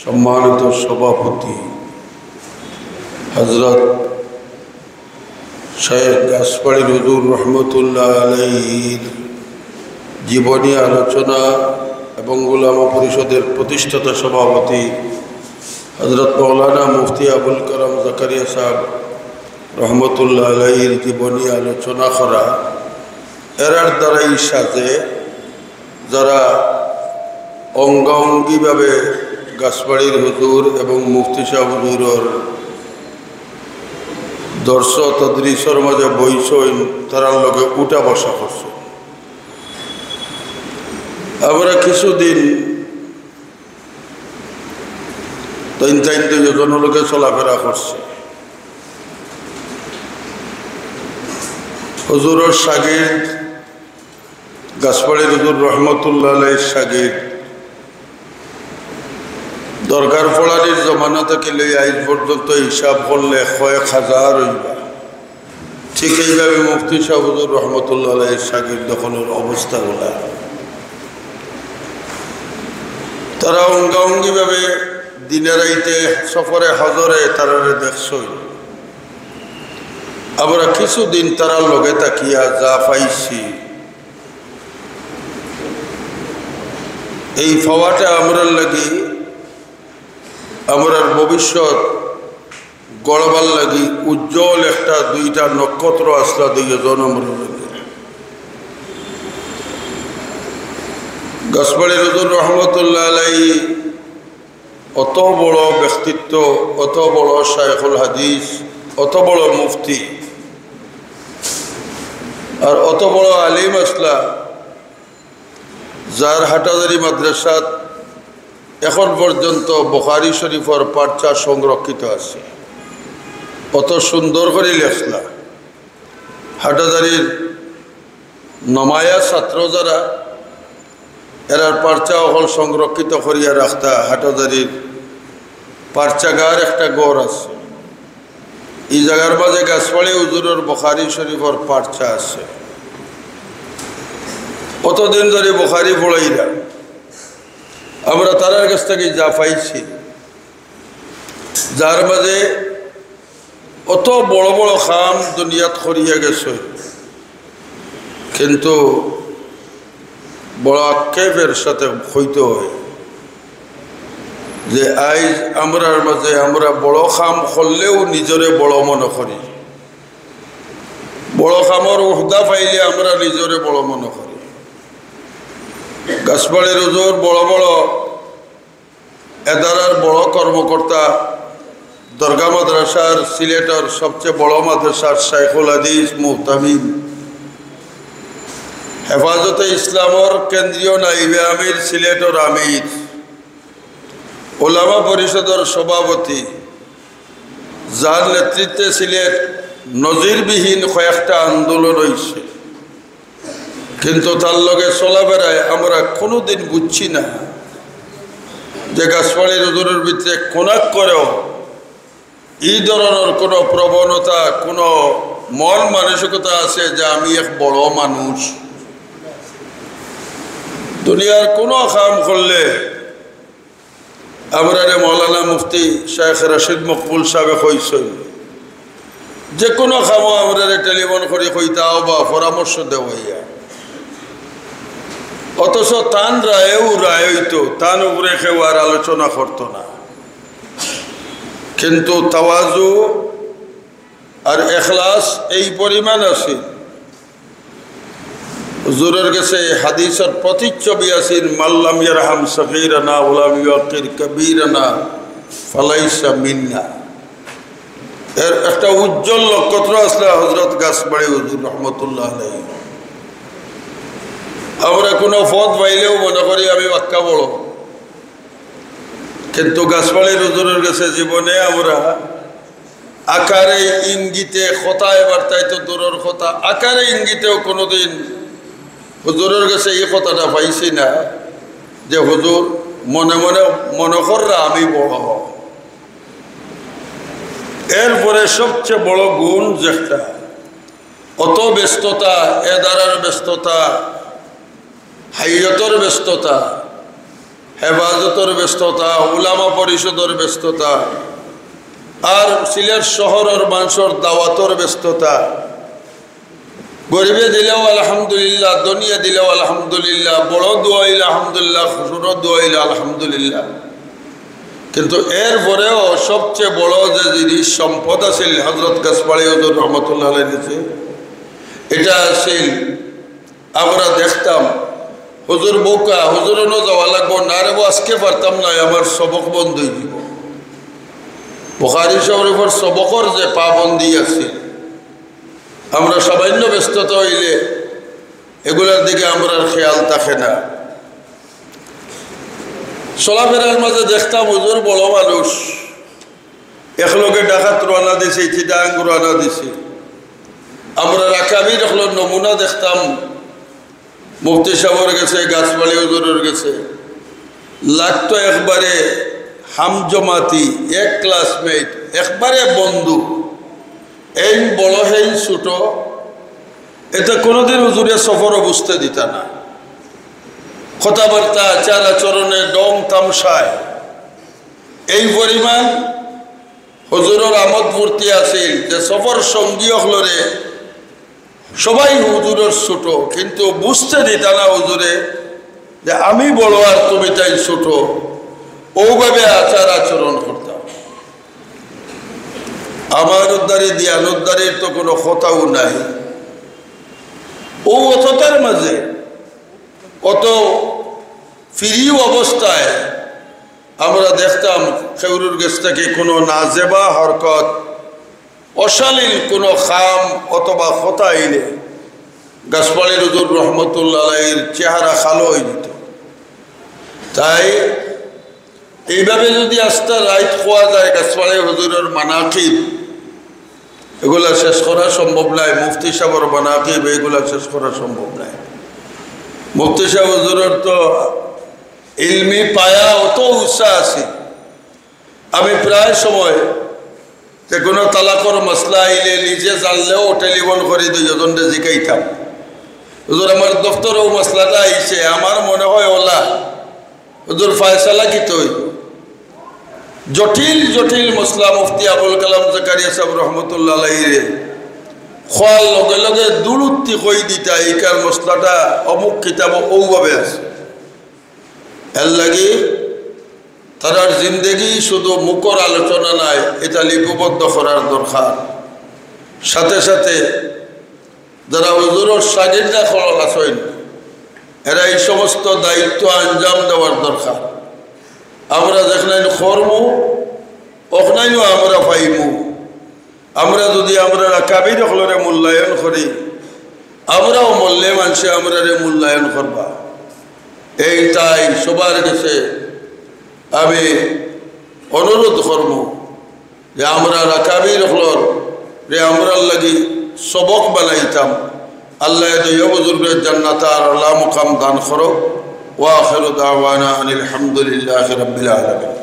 সম্মানিত সভাপতি হযরত শেখ গাছপাড়ি হুজুর রহমতুল্লাহ আলাইহির জীবনী আলোচনা এবং উলামা পরিষদের প্রতিষ্ঠাতা সভাপতি হযরত মৌলানা মুফতি আবুল কালাম জাকারিয়া সাহেব রহমতুল্লাহ আলাইহির জীবনী আলোচনা করা এর দ্বারাই সাথে যারা অঙ্গাঙ্গিভাবে গাছপাড়ির হুজুর এবং মুফতি সাহেব হুজুরের দর্শ তদরিসের মাঝে বইসইন তারার লগে উঠা বসা করছে। আমরা কিছুদিন তিন দুজন লোকে চলাফেরা করছে। হুজুরের শাগির্দ গাছপাড়ির হুজুর রহমতুল্লাহ আলাইহির শাগির্দ দরকার ফলানির জমানা থেকে লই আজ পর্যন্ত হিসাব করলে কয়েক হাজার হইবা। ঠিক এইভাবে মুফতি সাহেব হুজুর রহমতুল্লাহ আলাইহির শাগির্দ দখলের অবস্থাগুলা তারা অঙ্গাঙ্গিভাবে দিনে রাইতে সফরে হজরে তারারে দেখছই। আমরা কিছুদিন তারার লগে তাকিয়া যা পাইছি এই পাওয়াটা আমরা লাগি আমরার ভবিষ্যৎ গড়বার লাগি উজ্জ্বল একটা দুইটা নক্ষত্র আসলা দুইজন আমরা লাগে। গাছপাড়ির হুজুর রহমতুল্লাহ আলাইহি অত বড় ব্যক্তিত্ব, অত বড় শায়খুল হাদিস, অত বড় মুফতি আর অত বড় আলিম আসলা যার হাটাজারি মাদ্রাসাত এখন পর্যন্ত বুখারী শরীফের পার্চা সংরক্ষিত আছে। অত সুন্দর করে লেখলা হাটাজারির নমায়া ছাত্র যারা এরার পার্চা অকল সংরক্ষিত করিয়া রাখতা। হাটাজারির পার্চাগার একটা গড় আছে, এই জায়গার মাঝে গাছপাড়ি হুজুরের বুখারী শরীফের পার্চা আছে। কতদিন ধরে বুখারী পড়াইরা আমরা তারার কাছ থেকে যা পাইছি, যার মাঝে অত বড় বড় খাম দুনিয়াত করিয়া গেছে, কিন্তু বড় আক্ষেপের সাথে হইতে হয় যে আজ আমরার মাঝে আমরা বড় খাম করলেও নিজরে বড় মনে করি, বড় খামর উহদা পাইলে আমরা নিজরে বড় মনে করি। গাছপাড়ির হুজুর বড় বড় এদারার বড় কর্মকর্তা, দরগা মাদ্রাসার সিলেটের সবচেয়ে বড় মাদ্রাসার শাইখুল হাদিস মুহতামিম, হেফাজতে ইসলামর কেন্দ্রীয় নাইবে আমির সিলেটের আমির, ওলামা পরিষদের সভাপতি, যার নেতৃত্বে সিলেট নজিরবিহীন কয়েকটা আন্দোলন হয়েছে, কিন্তু তার লগে চলাফেরায় আমরা কোনোদিন বুঝছি না যে গাছপাড়ির হুজুরের ভিতরে কোনাক করেও এই ধরনের কোনো প্রবণতা, কোনো মন মানসিকতা আছে যে আমি এক বড় মানুষ। দুনিয়ার কোনো কাম করলে আমরা মৌলানা মুফতি শেখ রশিদ মকবুল সাহেব কইছেন যে কোনো কামও আমরা টেলিফোন করে কইতাও বা পরামর্শ দেওয়াইয়া, অথচ তান রায়েও রায় হইতো, তান উপরে কেউ আর আলোচনা করতো না। কিন্তু তাওয়াজু আর এখলাস এই পরিমাণ আছে। হুজুরের কাছে হাদিসের প্রতিচ্ছবি আছেন, মাল্লাম ইয়ারহাম সগীরানা ওয়ালাম ইউকির কবীরানা ফালাইসা মিন্না। এর একটা উজ্জ্বল নক্ষত্র আসলে হযরত গাছপাড়ি হুজুর রহমতুল্লাহ আলাইহি। আমরা কোনো পথ পাইলেও মনে করি আমি বাক্কা বড়, কিন্তু গাছপাড়ির হুজুরের কাছে জীবনে আমরা আকারে ইঙ্গিতে কথায় বার্তায় তো দূরের কথা, আকারে ইঙ্গিতেও কোনোদিন হুজুরের কাছে এই কথাটা পাইছি না যে হুজুর মনে মনে মনে কররা আমি বড়। এরপরে সবচেয়ে বড় গুণ যেটা, অত ব্যস্ততা, এদারার ব্যস্ততা, হাইয়তর ব্যস্ততা, হেফাজতর ব্যস্ততা, উলামা পরিষদের ব্যস্ততা, আর সিলেট শহরের মানুষের দাওয়াতর ব্যস্ততা। গরিবে দিলেও আলহামদুলিল্লাহ, দুনিয়া দিলেও আলহামদুলিল্লাহ, বড় দোয়াইল আলহামদুলিল্লাহ, ছোট দোয়াইল আলহামদুলিল্লাহ। কিন্তু এরপরেও সবচেয়ে বড় যে জিনিস সম্পদ আছিল হজরত গাছপাড়ি হুজুর রহমতুল্লাহ আলাইহি দিয়েছে, এটা আছিল আমরা দেখতাম হুজুর বোকা, হুজুরও যাওয়া লাগবো না রে, আজকে পারতাম না, আমার সবক বন্ধ হয়ে যাব। বুখারী শরীফের সবকর যে পাবন্দি আছে, আমরা সামান্য ব্যস্ততা হইলে এগুলোর দিকে আমরা খেয়াল থাকে না। চলাফেরার মাঝে দেখতাম হুজুর বড় মানুষ, একলগে ডাকাত রওনা দিছে, চিটাং রওনা দিছে। আমরা রাকাবি দেখলো নমুনা দেখতাম, মুফতি সাহেবের গেছে, গাছপাড়ি হুজুরের গেছে, লাগতো একবারে হামজমাতি, এক ক্লাসমেট, একবারে বন্ধু, এই বড় হেই ছোট, এটা কোনোদিন হুজুরের সফরও বুঝতে দিত না। কথাবার্তা, আচার আচরণে, ডং তামসায় এই পরিমাণ হুজুরের আমোদ ফুর্তি আছিল যে সফর সঙ্গী হলরে সবাই হুজুরের ছোট, কিন্তু বুঝতে দিত না হুজুরে যে আমি বড় আর তুমি তাই ছোট। ওভাবে আচার আচরণ করতাম। আমার উদ্ধারে দিয়ান উদ্ধারের তো কোনো কথাও নাই। ও অতটার মাঝে অত ফ্রি অবস্থায় আমরা দেখতাম খেউরুর গেছ থেকে কোনো নাজেবা হরকত, অশালীন কোনো খাম অথবা কথা আইলে গাছপাড়ি হুজুর রহমতুল্লাহ আলাইহির চেহারা কালো হয়ে যেত। তাই এইভাবে যদি আস্তে রাইট খোয়া যায় গাছপাড়ি হুজুরের মানাকিব, এগুলা শেষ করা সম্ভব নয়। মুফতি সাহেবের মানাকিব, এগুলা শেষ করা সম্ভব নয়। মুফতি সাহেব হুজুরের তো ইলমি পায়া অত উৎসাহ আছে। আমি প্রায় সময় যে কোনো তালাকর মশলা আইলে নিজে জানলেও টেলিফোন করে দুজনকে জিকাইতাম, হুজুর আমার দফতরেও মশলাটা আইছে, আমার মনে হয় ওলা হুজুর ফায়সালা কি তো জটিল জটিল মশলা মুফতি আবুল কালাম জাকারিয়া সাহেব রহমতুল্লাহ আলাইহি খোয়ার লগে লগে দুরুত্তি কই দিতা, এইকার মশলাটা অমুক কিতাব ওভাবে আছে। এর লাগি তার জিন্দগি শুধু মুখর আলোচনা নাই, এটা লিপিবদ্ধ করার দরকার। সাথে সাথে যারা হুজুরের শাগিরদা খলক আছেন, এরা এই সমস্ত দায়িত্ব আঞ্জাম দেওয়ার দরকার। আমরা যেখানে কর্ম ওখানেও আমরা পাইমু। আমরা যদি আমরা কাবির হলরে মূল্যায়ন করি, আমরাও মূল্যে মানুষে আমরা মূল্যায়ন করবা। এই তাই সবার কাছে আমি অনুরোধ করব যে আমরা কাবির হলর রে আমরা লাগি সবক বানাইতাম। আল্লাহ বুজুর্গের জান্নাত আর আল্লাহ মুকাম দান করো। ওয়া আখিরু দাওয়ানা আনিল হামদুলিল্লাহি রাব্বিল আলামিন।